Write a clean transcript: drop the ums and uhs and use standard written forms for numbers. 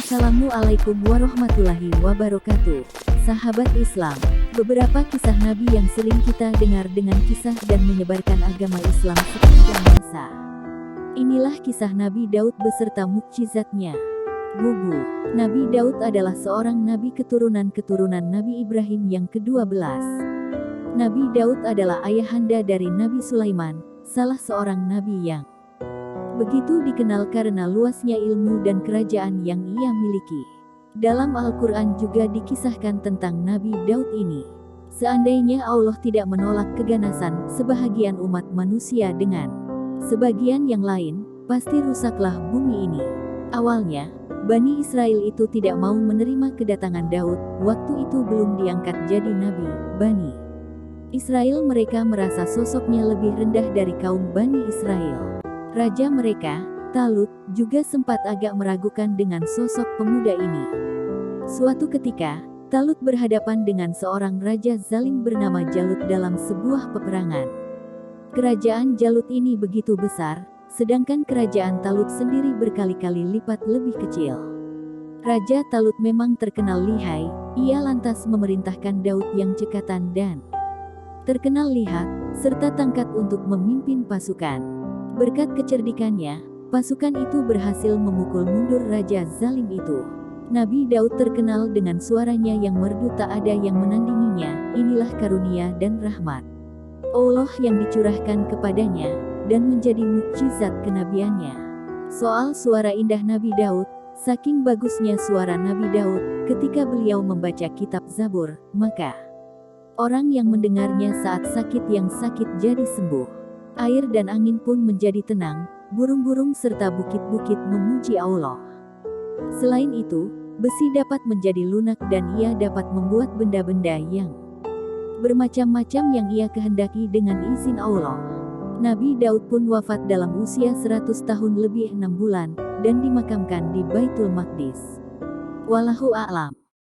Assalamualaikum warahmatullahi wabarakatuh. Sahabat Islam, beberapa kisah Nabi yang sering kita dengar dengan kisah dan menyebarkan agama Islam sepanjang masa. Inilah kisah Nabi Daud beserta mukjizatnya. Bubu, Nabi Daud adalah seorang nabi keturunan Nabi Ibrahim yang ke-12. Nabi Daud adalah ayahanda dari Nabi Sulaiman, salah seorang nabi yang begitu dikenal karena luasnya ilmu dan kerajaan yang ia miliki. Dalam Al-Quran juga dikisahkan tentang Nabi Daud ini. Seandainya Allah tidak menolak keganasan sebahagian umat manusia dengan sebagian yang lain, pasti rusaklah bumi ini. Awalnya, Bani Israel itu tidak mau menerima kedatangan Daud, waktu itu belum diangkat jadi nabi. Bani Israel mereka merasa sosoknya lebih rendah dari kaum Bani Israel. Raja mereka, Talut, juga sempat agak meragukan dengan sosok pemuda ini. Suatu ketika, Talut berhadapan dengan seorang raja zalim bernama Jalut dalam sebuah peperangan. Kerajaan Jalut ini begitu besar, sedangkan kerajaan Talut sendiri berkali-kali lipat lebih kecil. Raja Talut memang terkenal lihai, ia lantas memerintahkan Daud yang cekatan dan terkenal lihat, serta tangkat untuk memimpin pasukan. Berkat kecerdikannya, pasukan itu berhasil memukul mundur raja zalim itu. Nabi Daud terkenal dengan suaranya yang merdu, tak ada yang menandinginya. Inilah karunia dan rahmat Allah yang dicurahkan kepadanya, dan menjadi mukjizat kenabiannya. Soal suara indah Nabi Daud, saking bagusnya suara Nabi Daud, ketika beliau membaca kitab Zabur, maka orang yang mendengarnya saat sakit yang sakit jadi sembuh. Air dan angin pun menjadi tenang, burung-burung serta bukit-bukit memuji Allah. Selain itu, besi dapat menjadi lunak dan ia dapat membuat benda-benda yang bermacam-macam yang ia kehendaki dengan izin Allah. Nabi Daud pun wafat dalam usia 100 tahun lebih 6 bulan, dan dimakamkan di Baitul Maqdis. Wallahu a'lam.